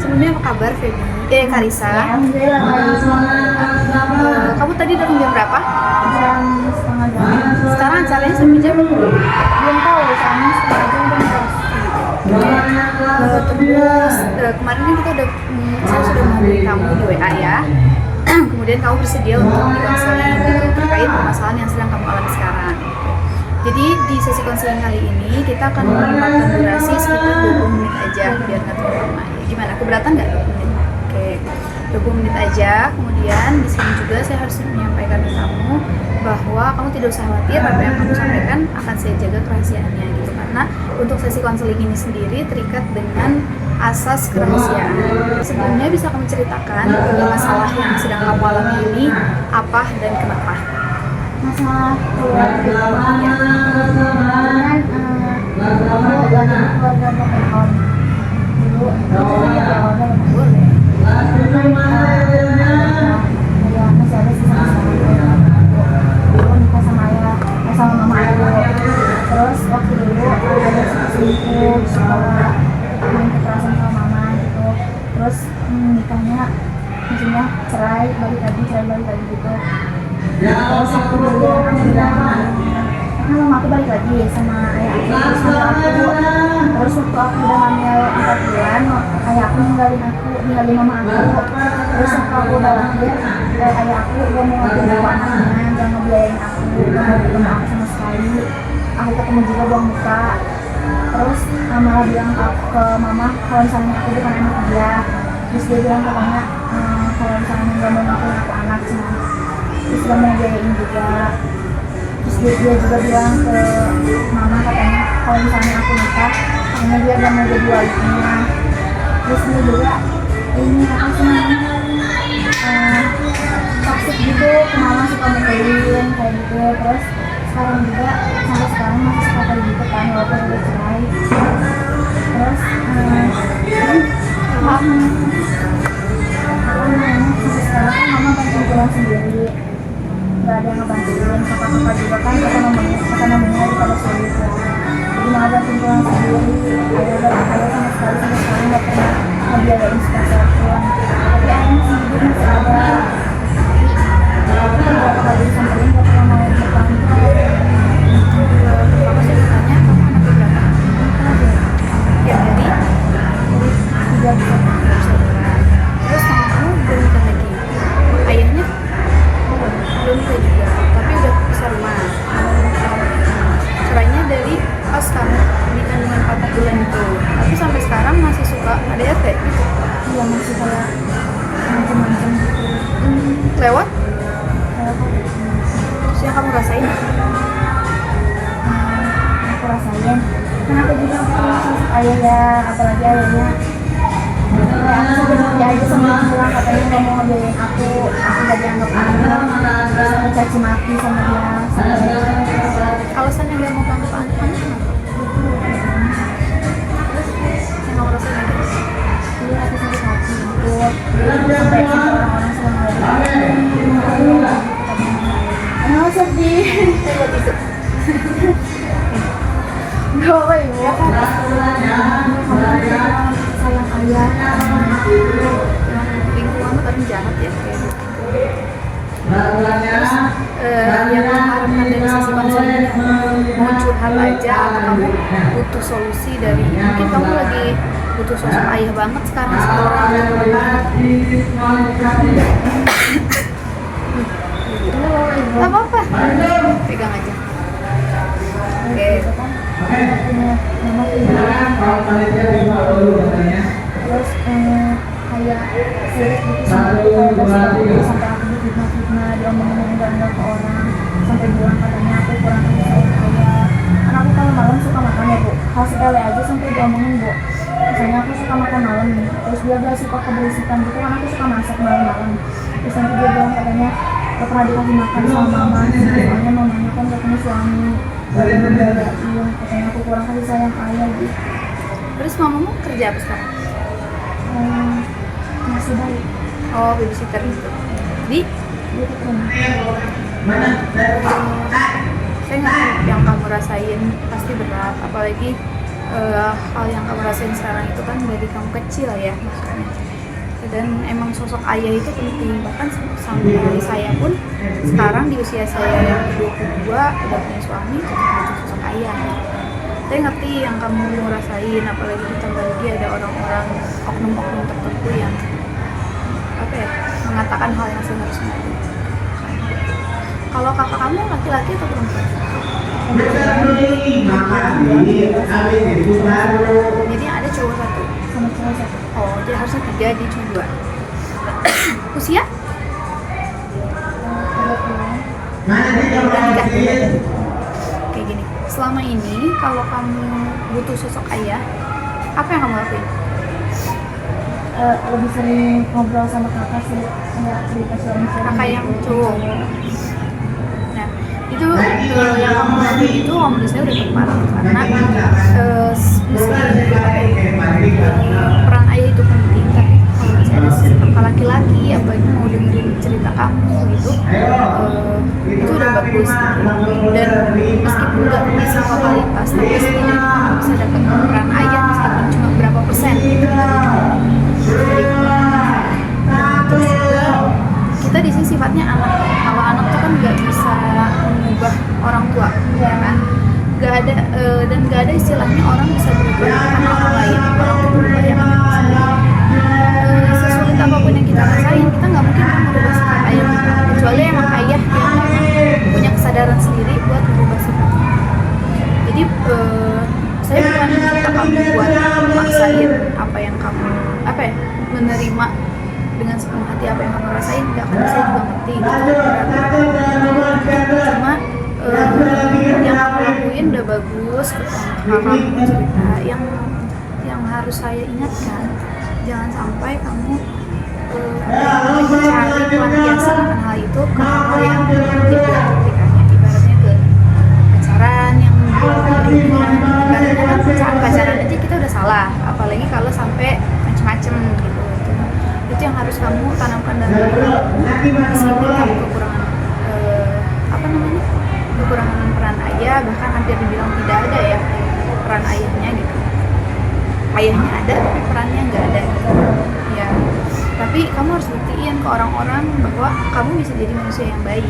Sebelumnya apa kabar Feby? Karissa. Alhamdulillah baik. Kamu tadi datang jam berapa? Jam setengah jam. Sekarang acaranya sampai jam Belum tahu, soalnya setengah jam belum tahu. terus kemarin kan kita udah saya sudah menghubungi kamu di WA ya. Kemudian kamu bersedia untuk dikonseling gitu, terkait permasalahan yang sedang kamu alami sekarang. Jadi di sesi konseling kali ini kita akan menyempatkan durasi sekitar 20 menit aja biar nggak terlalu lama. Ya, gimana? Keberatan nggak 20 menit? Oke, 20 menit aja. Kemudian di sini juga saya harus menyampaikan ke kamu bahwa kamu tidak usah khawatir, apa yang kamu sampaikan akan saya jaga kerahasiaannya gitu, karena untuk sesi konseling ini sendiri terikat dengan asas kerahasiaan. Sebelumnya bisa kamu ceritakan masalah yang sedang kamu alami ini apa dan kenapa? Masalah keluarga ya. Kemudian kamu lagi keluarga berkon dulu keluarga Boleh. ya masih ada sisa-sisa dulu nikah sama ayah sama mama aku. Terus waktu dulu ada selingkuh sekolah main kekerasan sama mama gitu. Terus nikahnya maksudnya cerai balik lagi gitu. Terus aku dulu alhamdulillah karena mama aku balik lagi sama ayah aku terus sama aku. Terus waktu aku udah hamil 4 bulan ayah aku ninggalin mama aku. Terus waktu aku udah lahir ayah aku gak mau ngambil aku anaknya, gak ngebiayain aku, gak mau ketemu aku sama sekali. Aku ketemu juga buang muka. Terus malah bilang ke mama kalau misalnya aku bukan anak dia. Terus dia bilang pokoknya kalau misalnya gak mau ngakuin aku anak cuma terus gak mau biayain juga. Terus dia juga bilang ke mama katanya kalau misalnya aku nikah katanya dia gak mau jadi walinya. Terus dia juga ini apa sih namanya toxic gitu, ke mama suka mukulin kayak gitu. Terus sekarang juga sampai sekarang masih suka kayak gitu kan walaupun udah cerai. Terus sampai sekarang kan mama bantu pulang sendiri, nggak ada yang ngebantuin. Kakak juga kan ekonominya lagi pada sulit ya, jadi mama bantu pulang sendiri. Ayah sama sekali sampai sekarang nggak pernah ngebiayain sepeser pun. Tapi ayahnya sendiri masih ada. Aku kan berapa kali disamperin gak pernah mau bertahan itu kayak Apa sih ditanya kamu anak berapa? Ya dari 3 bulan. Terus mama kamu belum nikah lagi. Ayahnya belum nikah juga, tapi udah pisah rumah. Cerainya dari pas kamu di kandungan 4 bulan itu. Tapi sampai sekarang masih suka ADRT gitu. Iya masih kayak macam-macam gitu. Lewat Kayak terus yang kamu rasain aku rasain kan aku juga putus ayah ya, apalagi ayahnya kayak aku sampai dia aja sama yang bilang katanya gak mau ngebiayain aku gak dianggap anak. Terus aku caci maki sama dia sampai alasannya gak mau bantu anak-anak kenapa? Terus yang kamu rasain apa? dia aku sakit hati gitu sampai orang-orang semua ngeliat emang sedih Coba tisu. gak apa ibu kan sayang ayah Lingkungan tuh kadang jahat ya kayak gitu. Terus yang kamu harapkan dari sesi konseling mau curhat aja atau kamu butuh solusi dari mungkin kamu lagi butuh sosok ayah banget sekarang setelah nggak apa-apa, pegang aja. Oke. mama terus kayak sulit gitu sama aku kalau udah sampai aku difitnah diomongin enggak ke orang sampai bilang katanya aku kurang kasih sayang ayah. Kan aku kalau malam suka makan ya bu, hal sepele aja sampai diomongin bu. Misalnya aku suka makan malam nih, terus dia gak suka keberisikan gitu kan aku suka masak malam-malam. Terus nanti dia bilang katanya gak pernah dikasih makan sama mama, soalnya mamanya kan gak punya suami, gak ada ngebiayain, katanya aku kurang kasih sayang ayah gitu. Terus mamamu kerja apa sekarang? Masih baik. Oh, babysitter gitu. Di? Dia ke rumah. Saya nggak tahu yang kamu rasain pasti berat, apalagi hal yang kamu rasain sekarang itu kan dari kamu kecil ya maksudnya. Dan emang sosok ayah itu penting, bahkan sampai saya pun sekarang di usia saya yang 22 udah punya suami tetap butuh sosok ayah. Saya ngerti yang kamu rasain, apalagi ditambah lagi ada orang-orang oknum-oknum tertentu yang apa ya, mengatakan hal yang seharusnya. Kalau kakak kamu laki-laki atau perempuan? Jadi ada cowok satu sama cewek satu. oh jadi harusnya 3, dia cuma 2. Usia? Udah nikah. Kayak gini, selama ini kalau kamu butuh sosok ayah, apa yang kamu lakuin? Lebih sering ngobrol sama kakak sih, nggak cerita suami Kakak yang cowok. Nah, itu yang kamu lakuin itu menurut saya udah tepat, karena peran ayah itu penting, tapi kalau misalnya ada kakak laki-laki apalagi mau dengerin cerita kamu gitu, itu udah bagus gitu. Dan meskipun nggak bisa totalitas, tapi setidaknya kamu bisa dapat peran ayah meskipun cuma berapa persen gitu. Terus juga kita di sini sifatnya anak. Kalau anak tuh kan nggak bisa mengubah orang tua, ya kan? Nggak ada dan nggak ada istilahnya orang bisa berubah karena orang lain. Orang tuh berubah ya kan sesulit apapun yang kita rasain, kita nggak mungkin kan merubah sifat ayah kita, kecuali emang ayah yang punya kesadaran sendiri buat merubah sifatnya. Jadi saya bukan minta kamu buat maksain apa yang kamu menerima dengan sepenuh hati apa yang kamu rasain, enggak, karena saya juga ngerti itu berat. Cuma yang kamu lakuin udah bagus, kamu cerita. Yang harus saya ingatkan, jangan sampai kamu mencari pelampiasan akan hal itu ke hal yang tidak praktikannya. Ibaratnya ke pacaran yang ibaratnya pacaran aja kita udah salah, apalagi kalau sampai macem-macem gitu. Itu yang harus kamu tanamkan dalam diri kamu. Meskipun kamu kekurangan kekurangan peran ayah, bahkan hampir dibilang tidak ada ya peran ayahnya gitu. Ayahnya ada tapi perannya nggak ada gitu. Ya, tapi kamu harus buktiin ke orang-orang bahwa kamu bisa jadi manusia yang baik.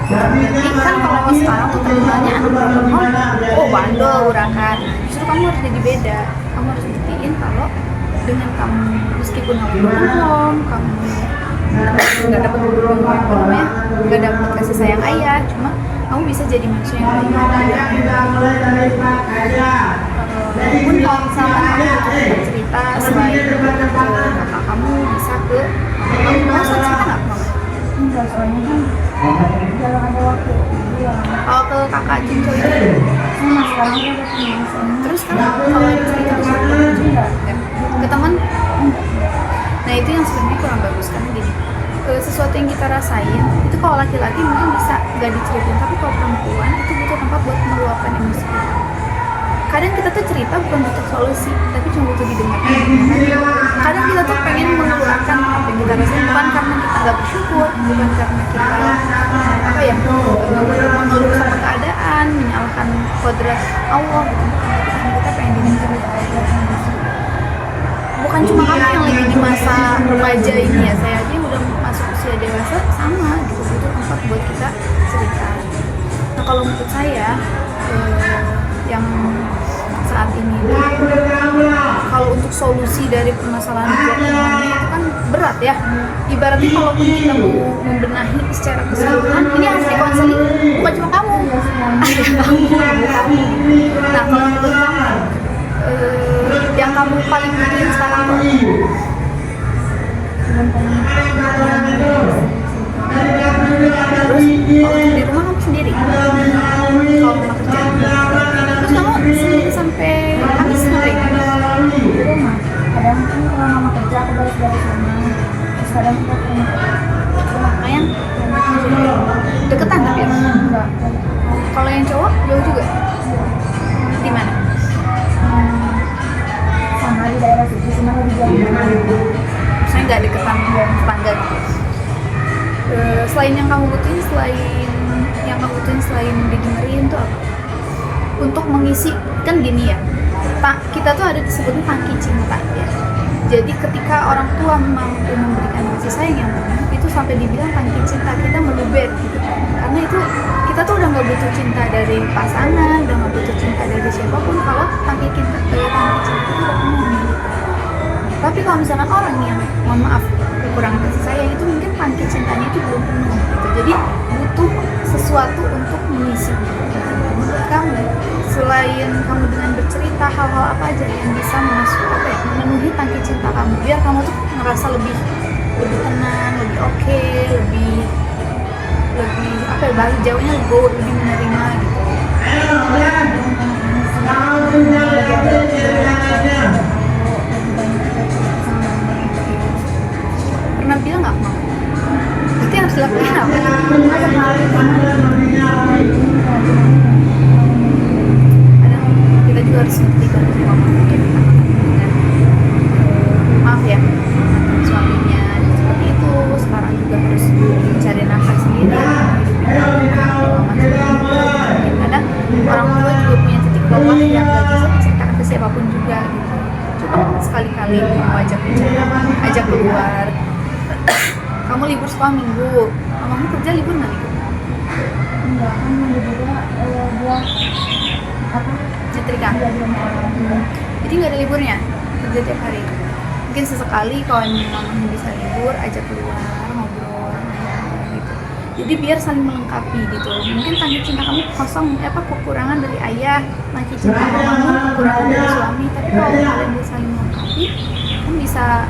Jadi kan kalau sekarang tuh terkenalnya anak perempuan, oh bandel, urakan. Justru kamu harus jadi beda. Kamu harus buktiin kalau dengan kamu meskipun kamu berbohong, kamu nggak dapat nggak dapat kasih sayang ayah, cuma kamu bisa jadi manusia yang baik. Walaupun kalau misalkan kamu butuh cerita selain ke kakak kamu, bisa ke kamu mau cerita nggak ke mama? Enggak, soalnya kan jarang ada waktu. Kalau ke kakak Cinco itu Sama sekarang udah punya suami. terus kan kalau ada cerita ke siapa? Enggak. Ke teman? Nah itu yang sebenarnya kurang bagus, karena gini, sesuatu yang kita rasain itu kalau laki-laki mungkin bisa nggak diceritain, tapi kalau perempuan itu butuh tempat buat meluapkan emosi kita. Kadang kita tuh cerita bukan butuh solusi, tapi cuma butuh didengar. Kadang kita tuh pengen mengeluarkan apa yang kita rasain, bukan karena kita nggak bersyukur, bukan karena kita mengeluh sama keadaan, menyalahkan kodrat Allah, bukan kita pengen didengar. Bukan cuma kamu yang lagi di masa remaja ini ya, saya aja udah masuk usia dewasa sama gitu, butuh tempat buat kita cerita. Nah kalau menurut saya yang saat ini kalau untuk solusi dari permasalahan keuangannya itu kan berat ya. Ibaratnya kalaupun kita mau membenahi secara keseluruhan, ini harus dikonseling bukan cuma kamu. Nah kalau menurut kamu yang kamu paling butuhin sekarang apa? Terus kalau di rumah kamu sendiri, kalau rumah kerja, terus kamu sendiri sampai habis ngapain? Di rumah. Kadang kan kalau mama kerja aku balik dari rumah. Terus kadang kita ke rumah Lumayan deketan tapi ya? enggak. Kalau yang cowok jauh juga? Di mana? Sama di daerah situ, cuma lebih jauh. Saya nggak deketan tetangga gitu. Selain yang kamu butuhin, selain didengerin tuh apa? Untuk mengisi, kan gini ya, kita tuh ada disebutnya tangki cinta ya. Jadi ketika orang tua mampu memberikan kasih sayang yang penuh, itu sampai dibilang tangki cinta kita meluber gitu. Karena itu kita tuh udah nggak butuh cinta dari pasangan, udah nggak butuh cinta dari siapapun kalau tangki cinta itu udah penuh. Tapi kalau misalkan orang yang mohon maaf kekurangan kasih sayang itu mungkin tangki cintanya itu belum penuh gitu. Jadi butuh sesuatu untuk mengisi. Menurut kamu, selain kamu dengan bercerita hal-hal apa aja yang bisa memenuhi tangki cinta kamu biar kamu tuh ngerasa lebih tenang, lebih oke, lebih bahasa Jawanya lebih menerima gitu. Pernah bilang nggak mau? Itu yang harus dilakukan apa? Kita juga harus ngerti kalau semua mungkin maaf ya suaminya seperti itu, sekarang juga harus mencari nafas sendiri, kadang orang tua juga punya titik bawah yang gak bisa diceritakan ke siapapun juga gitu. Coba sekali-kali kamu ajak bicara, ajak keluar. Kamu libur sekolah minggu, mamamu kerja libur nggak libur? Enggak, kan minggu juga buat apa? Nyetrika. Jadi nggak ada liburnya, kerja tiap hari. Mungkin sesekali kalau mamamu bisa libur, ajak keluar, ngobrol, gitu. Jadi biar saling melengkapi gitu. Mungkin tangki cinta kamu kosong, kekurangan dari ayah, tangki cinta mamamu kekurangan dari suami. Tapi kalau kalian bisa saling melengkapi, kan bisa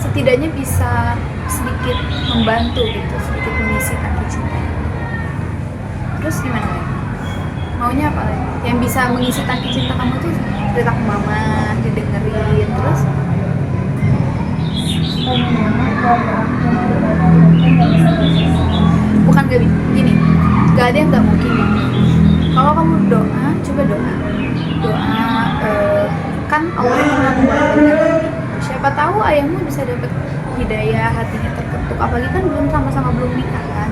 setidaknya bisa sedikit membantu gitu, sedikit mengisi tangki cinta. Terus gimana lagi? Maunya apa lagi? Yang bisa mengisi tangki cinta kamu tuh cerita ke mama, didengerin, terus bukan gini, gak ada yang gak mungkin. Kalau kamu doa, coba doa, kan Allah yang membuat. Siapa tahu ayahmu bisa dapat hidayah, hatinya terketuk, apalagi kan sama-sama belum nikah kan.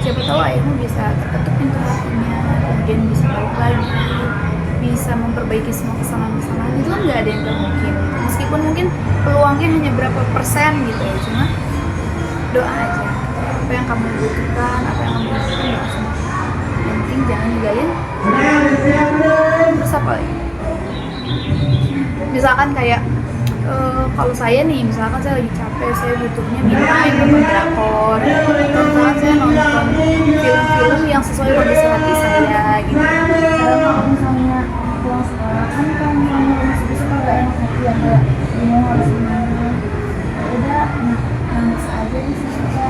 Siapa tahu ayahmu bisa terketuk pintu hatinya, kemudian bisa balik lagi, bisa memperbaiki semua kesalahan-kesalahan. Itu kan nggak ada yang nggak mungkin. Meskipun mungkin peluangnya hanya berapa persen gitu ya, cuma doa aja. Apa yang kamu butuhkan, apa yang kamu butuhkan, doa sama. Yang penting jangan ninggalin. Terus apa lagi? Misalkan kayak kalau saya nih, misalkan saya lagi capek, saya butuhnya me time, nonton drakor, misalkan saya nonton film-film yang sesuai kondisi hati saya gitu. Kalau misalnya pulang sekolah kan masih bisa kalau gak enak hati ya, kayak bingung harus gimana, udah nangis aja sih suka.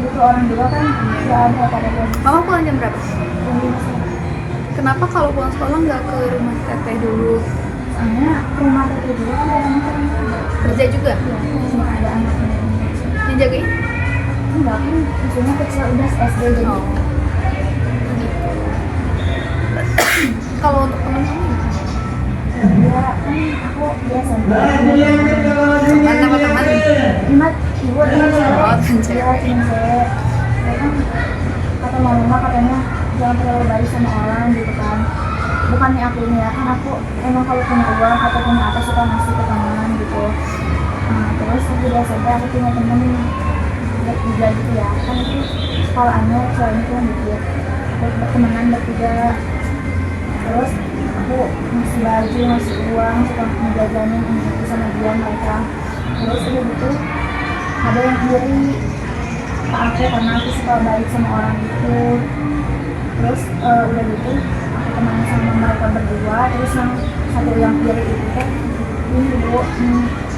Itu orang dua kan gak ada pada posisi. Mama pulang jam berapa? Kenapa kalau pulang sekolah nggak ke rumah teteh dulu? Soalnya rumah teteh juga kan ada anak Kerja juga? Iya, ada anaknya. Yang jagain? Enggak, kan maksudnya kecil udah SD jadi. Oh. Kalau untuk teman kamu gimana? Ya kan aku biasa. Teman sama teman? Imat, ibu teman cewek. Oh, teman cewek. Iya, teman cewek. Ya kan kata mama katanya jangan terlalu baik sama orang gitu kan. Bukannya aku ini ya, kan aku emang kalau punya uang atau punya apa suka ngasih ke teman gitu. Nah, terus aku di SMP aku punya temen bertiga gitu ya, kan itu sekolahannya ceweknya tuh dikit, bertemanan bertiga. Terus aku ngasih baju, ngasih uang, suka ngejajanin gitu sama dia mereka. Terus udah gitu ada yang iri ke aku karena aku suka baik sama orang gitu. Terus udah gitu aku teman sama mereka berdua. Terus yang satu yang iri itu teh ini bu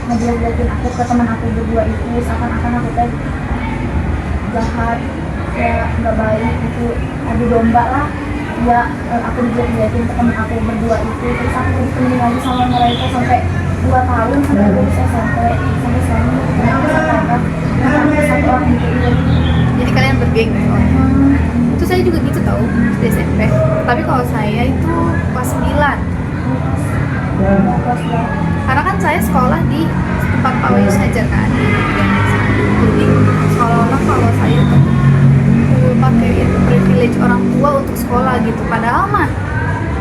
ngejelek-jelekin aku ke teman aku berdua itu, seakan-akan aku teh jahat, kayak nggak baik gitu, adu domba lah ya. Aku dijelek-jelekin ke teman aku berdua itu. Terus aku ditemui lagi sama mereka sampai 2 tahun sampai lulus SMP, sampai sekarang sampai satu orang gitu. Jadi kalian bergeng gitu? Itu saya juga gitu tau, di SMP. Tapi kalau saya itu kelas 9. Karena kan saya sekolah di tempat Pak Wayus ngajar kan, jadi seolah-olah kalau saya tuh pakai privilege orang tua untuk sekolah gitu, padahal mah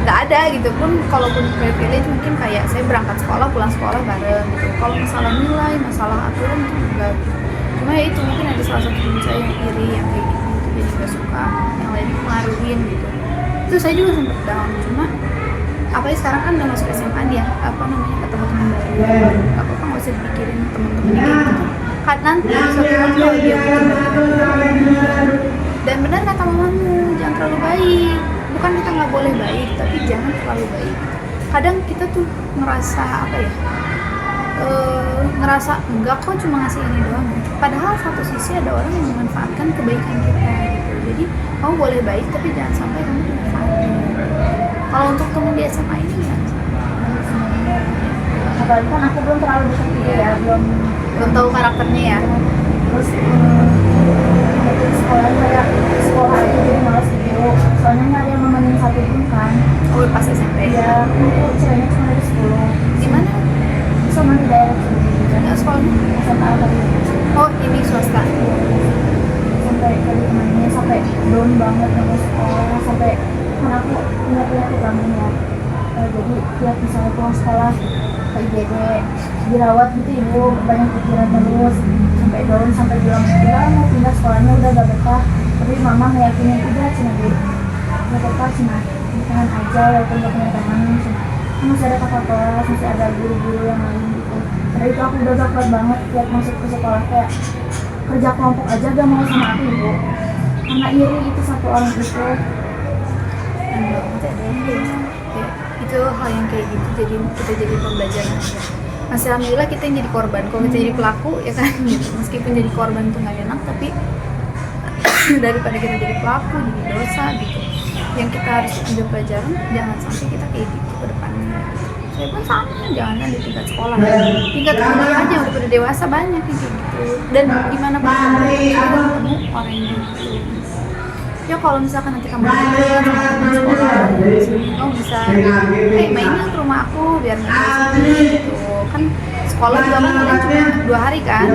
nggak ada gitu. Pun kalaupun privilege mungkin kayak saya berangkat sekolah pulang sekolah bareng gitu. Kalau masalah nilai, masalah aturan itu enggak. Cuma ya itu mungkin ada salah satu teman saya yang iri yang kayak gitu, jadi nggak suka yang lain pengaruhin gitu. Itu saya juga sempat down. Cuma apalagi sekarang kan udah masuk SMA dia ketemu teman baru, nggak apa-apa, nggak usah dipikirin teman-temannya kayak gitu. Kan nanti suatu waktu kalau dia dan benar kata mamamu, jangan terlalu baik. Bukan kita nggak boleh baik, tapi jangan terlalu baik. Kadang kita tuh ngerasa apa ya, ngerasa enggak kok cuma ngasih ini doang. Padahal satu sisi ada orang yang memanfaatkan kebaikan kita gitu. Jadi kamu boleh baik, tapi jangan sampai kamu dimanfaatin. Kalau untuk temen di SMA ini ya, apalagi kan aku belum terlalu dekat dia ya, belum tahu karakternya ya. Terus sekolah kayak sekolah aja jadi malas gitu, soalnya nggak ada yang nemenin satu pun kan. Oh pas SMP Ya aku ceweknya cuma dari 10. di mana? Sama di daerah sini Nggak sekolahnya? SMA tadi. Oh ini swasta. Sampai kali temannya sampai down banget sama sekolah, sampai kan aku punya penyakit lambung ya. Jadi tiap misalnya pulang sekolah ke IGD dirawat gitu ibu, banyak pikiran terus, sampai down, sampai bilang udah mau pindah sekolahnya udah gak betah. Tapi mama ngeyakinin udah cina di gak betah cina tahan aja walaupun gak punya teman, cina kan masih ada kakak kelas, masih ada guru-guru yang lain gitu. Dari itu aku udah gak kuat banget tiap masuk ke sekolah, kayak kerja kelompok aja gak mau sama aku ibu, karena iri itu satu orang itu. Ya, itu hal yang kayak gitu, jadi kita jadi pembelajaran aja. Masih alhamdulillah kita yang jadi korban. Kalau kita jadi pelaku ya kan gitu. Meskipun jadi korban tuh nggak enak, tapi daripada kita jadi pelaku jadi dosa gitu, yang kita harus ambil pelajaran jangan sampai kita kayak gitu ke depannya. Saya pun sama, jangan kan di tingkat sekolah, tingkat kuliah aja udah pada dewasa banyak kayak gitu. Dan gimana pun kita ketemu orang yang gitu. Ya kalau misalkan nanti kamu deket sama teman sekolah, kamu bisa mainnya ke rumah aku biar nggak sini gitu. Kan sekolah juga kan kalian cuma 2 hari kan,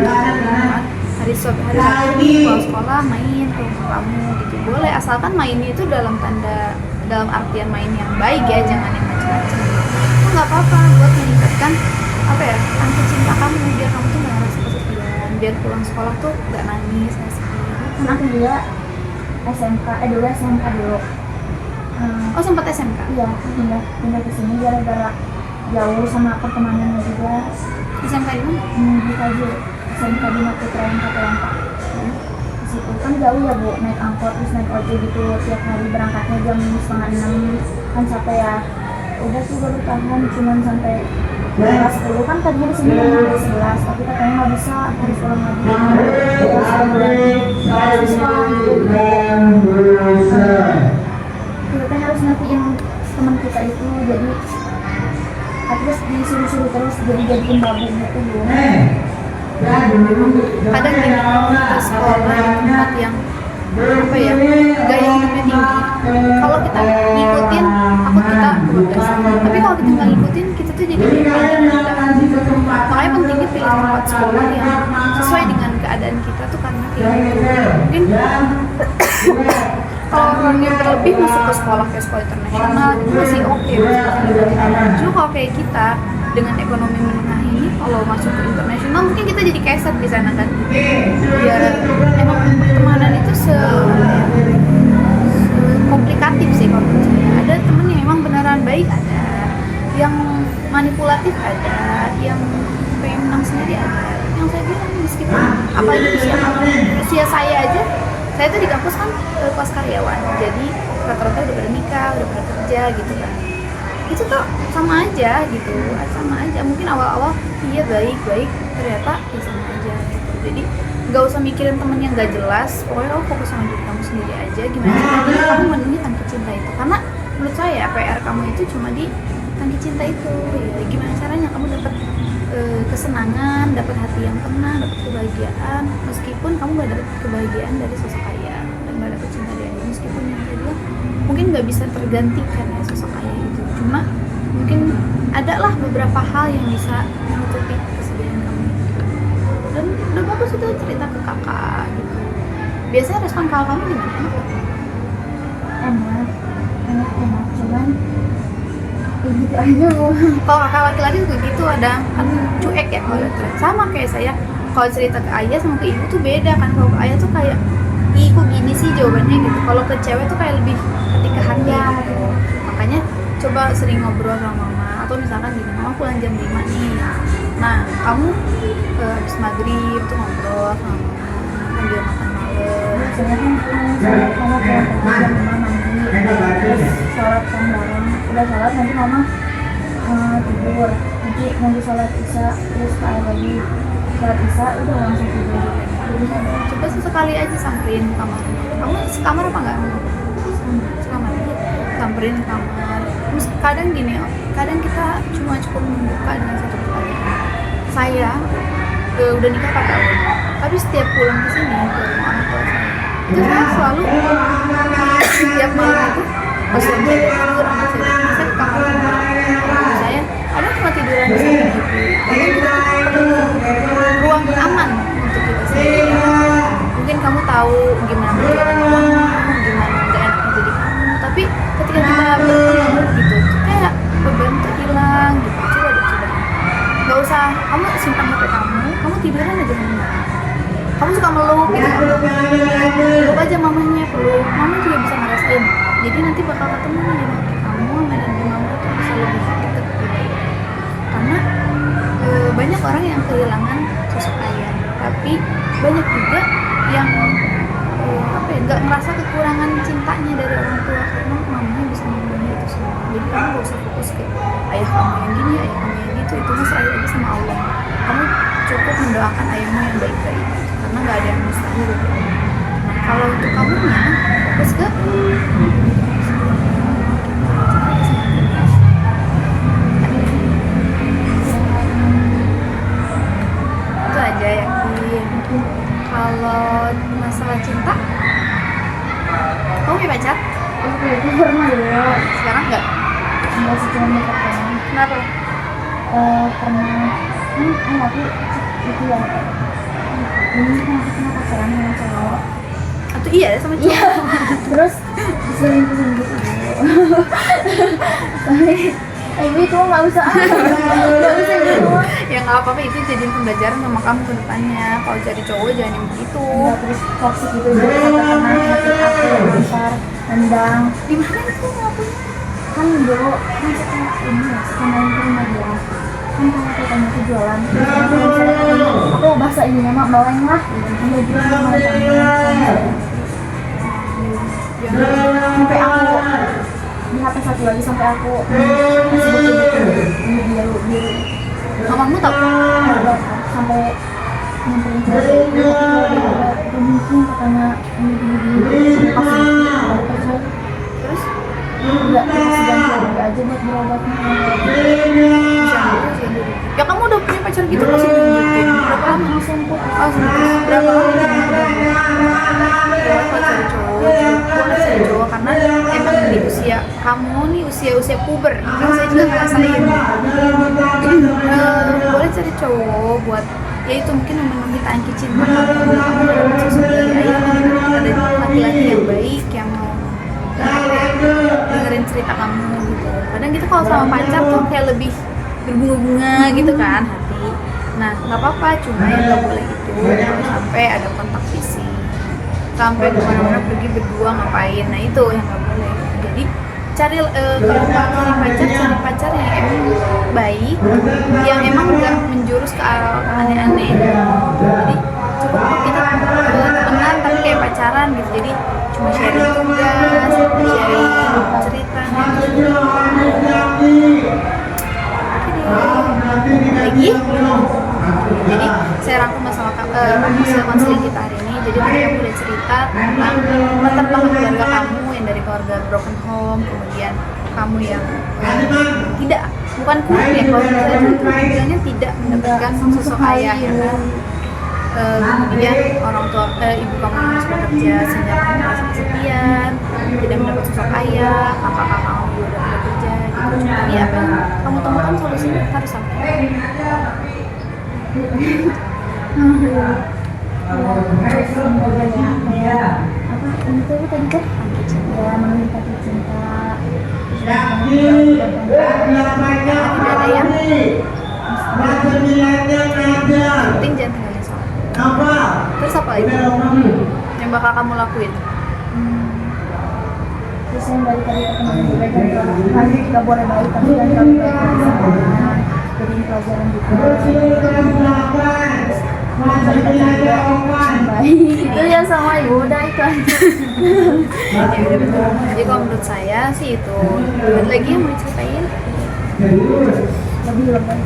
hari Sabtu pulang sekolah main ke rumah kamu gitu. Boleh, asalkan mainnya itu dalam artian main yang baik ya, jangan yang macam-macam. Itu nggak apa-apa buat meningkatkan apa ya, rasa cinta kamu, biar kamu tuh nggak ngerasa kesepian, biar pulang sekolah tuh nggak nangis, nggak sedih. Kan aku juga dulu SMK dulu. Oh sempat SMK? Iya, pindah ke sini gara-gara jauh sama pertemanannya juga. SMK di mana? Di KJ, SMK di Maputra yang Kata Di situ kan jauh ya bu, naik angkot terus naik ojek gitu tiap hari, berangkatnya jam 5:30 kan capek ya. Udah sih baru tahan cuman sampai kelas 10 kan tadinya di sini kelas 11, tapi katanya nggak bisa, harus ulang lagi. Kita kan harus ngertiin teman kita itu, jadi terus disuruh-suruh terus jadiin babu gitu bu. Kadang gini, kalau kita sekolah di tempat yang apa ya, gaya hidupnya tinggi, kalau kita ngikutin takut kita bodas. Tapi kalau kita nggak ngikutin, kita tuh jadi makanya pentingnya pilih tempat sekolah yang sesuai dengan keadaan kita tuh, karena kayak gitu. Mungkin kalau orangnya berlebih masuk ke sekolah kayak sekolah internasional itu masih oke, cuma kalau kayak kita dengan ekonomi menengah ini, kalau masuk ke internasional mungkin kita jadi keset di sana kan. Ya emang pertemanan itu komplikatif sih kalau menurut saya. Ada temen yang emang beneran baik, ada yang manipulatif, ada yang pengen menang sendiri, ada yang saya bilang meskipun apalagi usia saya aja, saya tuh di kampus kan kelas karyawan, jadi rata-rata udah pada nikah, udah pada kerja gitu kan. Itu tuh sama aja gitu, sama aja. Mungkin awal-awal iya baik-baik, ternyata ya sama aja gitu. Jadi nggak usah mikirin temen yang nggak jelas, pokoknya kamu fokus sama diri kamu sendiri aja. Gimana caranya kamu memenuhi tangki cinta itu, karena menurut saya PR kamu itu cuma di tangki cinta itu ya. Gimana caranya kamu dapat kesenangan, dapat hati yang tenang, dapat kebahagiaan, meskipun kamu nggak dapat kebahagiaan dari sosok ayah dan nggak dapat cinta dari ayah, meskipun yang saya bilang mungkin nggak bisa tergantikan ya sosok ayah itu, cuma mungkin adalah beberapa hal yang bisa menutupi kesedihan kamu itu. Dan udah bagus itu cerita ke kakak gitu. Biasanya respon kakak kamu gimana? Enak, cuman gitu aja Bu. Kalau kakak laki-laki juga gitu, ada kan cuek ya kalau laki-laki. Sama kayak saya, kalau cerita ke ayah sama ke ibu tuh beda kan. Kalau ke ayah tuh kayak, ih kok gini sih jawabannya gitu. Kalau ke cewek tuh kayak lebih hati ke hati gitu. Makanya coba sering ngobrol sama mama, atau misalkan gini, mama pulang jam 5 nih, nah kamu habis maghrib tuh ngobrol sama mama sambil makan malam. Biasanya kan sholat mama pulang kerja jam 5 mandi, terus sholat kan bareng, udah sholat nanti mama tidur, nanti nunggu sholat isya, terus kayak lagi sholat isya udah langsung tidur. Coba sesekali aja samperin kamarnya. Kamu sekamar apa enggak? Sekamar aja. Samperin kamar. Terus kadang gini, kadang kita cuma cukup membuka dengan satu pertanyaan. Saya udah nikah 4 tahun, tapi setiap pulang ke sini ke rumah orang tua saya, itu saya selalu setiap malam itu pas suami saya tidur, anak saya ke kamar saya, ada cuma tiduran di samping ibu. Kadang kita perlu ruang aman untuk kita sendiri. Mungkin kamu tahu gimana perjuangan kamu, gimana gak enaknya jadi kamu, tapi ketika kita bertemu gitu, kayak beban tuh hilang gitu. Coba nggak usah kamu simpan HP kamu tiduran aja sama mama. Kamu suka meluk gitu, peluk aja mamanya, peluk mama juga bisa ngerasain. Jadi nanti bakal ketemu nih kamu sama dan mama tuh bisa lebih deket gitu. Karena banyak orang yang kehilangan sosok ayah, tapi banyak juga yang nggak merasa kekurangan cintanya dari orang tua karena mamanya bisa memenuhi itu semua. Jadi kamu gak usah fokus ke ayah kamu yang gini, ayah kamu yang gitu, itu mah serahin aja sama Allah. Kamu cukup mendoakan ayahmu yang baik-baik, karena nggak ada yang mustahil. Nah, kalau untuk kamunya fokus ke itu aja, yakin. Kalau masalah cinta, kamu punya pacar? Oke, itu pernah ya. Sekarang nggak? Enggak sih, cuma nikah doang. Kenapa? Pernah aku itu ya, ini kan aku pernah pacaran sama cowok. Atau iya sama cowok? Terus diselingkuhin gitu. Tapi ibu itu nggak usah gitu. Ya nggak apa-apa, itu jadiin pembelajaran sama kamu ke depannya. Kalau jadi cowok jangan yang begitu. Nggak, terus toxic gitu, jadi sampai pernah nyakitin aku, besar, nendang. Di mana itu ngapain? Kan dulu kan suka ini ya, suka main ke rumah dia. Kan kalau katanya aku jualan, aku bahasa ini nama bawang lah, udah gitu sama sampai aku di HP satu lagi, sampai aku disebut gitu ini biru Mamamu tahu? sampai nyamperin ke mungkin katanya ini pasti baru percaya. Terus Enggak, dikasih ganti harga aja buat berobatnya. ya kamu udah punya pacar gitu masih nunjukin berapa lama? Oh, berapa lama? Ya kalau cari cowok, boleh cari cowok karena emang di usia kamu nih usia puber, kan saya juga ngerasain. Boleh cari cowok buat ya itu mungkin memenuhi tangki cinta kamu dapat sosok dari ayah, ada laki-laki yang baik yang mau dengerin cerita kamu gitu. Kadang kita kalau sama pacar tuh kayak lebih berbunga-bunga gitu kan hati. Nah nggak apa-apa, cuma yang nggak boleh itu kalau sampai ada kontak fisik, sampai kemana-mana pergi berdua ngapain, nah itu yang nggak boleh. Jadi cari kalau cari pacar yang emang baik, yang emang nggak menjurus ke aneh-aneh. Jadi cukup kita temenan tapi kayak pacaran gitu, jadi cuma sharing tugas, sharing cerita lagi. Jadi saya rangkum masalah hasil konseling kita hari ini. Jadi tadi kamu udah cerita tentang latar belakang keluarga kamu yang dari keluarga broken home, kemudian kamu yang bukan kurang ya, kalau saya bilangnya tidak mendapatkan sosok ayah ya kan. Kemudian orang tua ibu kamu yang harus bekerja sehingga kamu merasa kesepian, tidak mendapat sosok ayah, kakak-kakak kamu juga udah bekerja gitu. Jadi apa yang kamu temukan solusinya harus apa? terus kemudian ya kayak apa ini tuh tadi tuh ya memenuhi kata cinta. Tidak ada yang penting jangan tinggalin sholat. Terus apa lagi yang bakal kamu lakuin? Terus yang dari tadi teman baik kan juga boleh baik tapi kan kalau baik jadi pelajaran juga. Itu yang sama Yuda itu aja. Ya udah betul. Jadi kalau menurut saya sih itu. Ada lagi yang mau diceritain? Lebih lebih.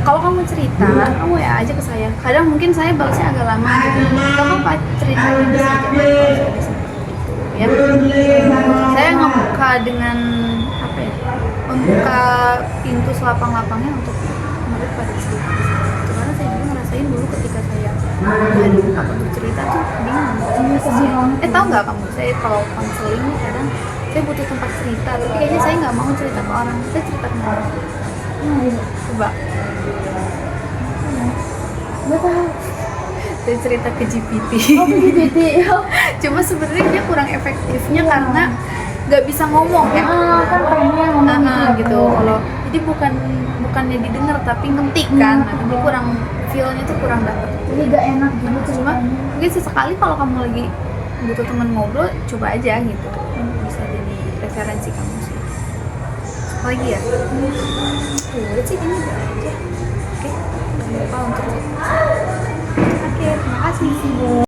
Kalau kamu cerita, kamu ya aja ke saya. Kadang mungkin saya balasnya agak lama gitu. Kamu apa ceritanya di sini? Ya. Saya ngebuka dengan apa ya? Membuka pintu selapang-lapangnya untuk murid pada cerita. Karena saya juga ngerasain dulu ketika saya ada buka untuk cerita tuh bingung. Tahu nggak kamu? Saya kalau konseling nih kadang saya butuh tempat cerita, tapi kayaknya saya nggak mau cerita ke orang. Saya cerita ke orang. Coba. Nggak tahu. Saya cerita ke GPT. Oh, GPT. Cuma sebenarnya dia kurang efektifnya karena nggak bisa ngomong ya. Kan pengen ngomong Gitu. Kalau jadi bukannya didengar tapi ngetik kan. Nah, jadi kurang feel-nya tuh kurang dapet. Jadi gak enak gitu Cuma ceritanya. mungkin sesekali kalau kamu lagi butuh teman ngobrol, coba aja gitu. Bisa jadi referensi kamu sih. Apa lagi ya? Udah sih ini udah aja. Oke. Jangan lupa untuk oke, terima kasih.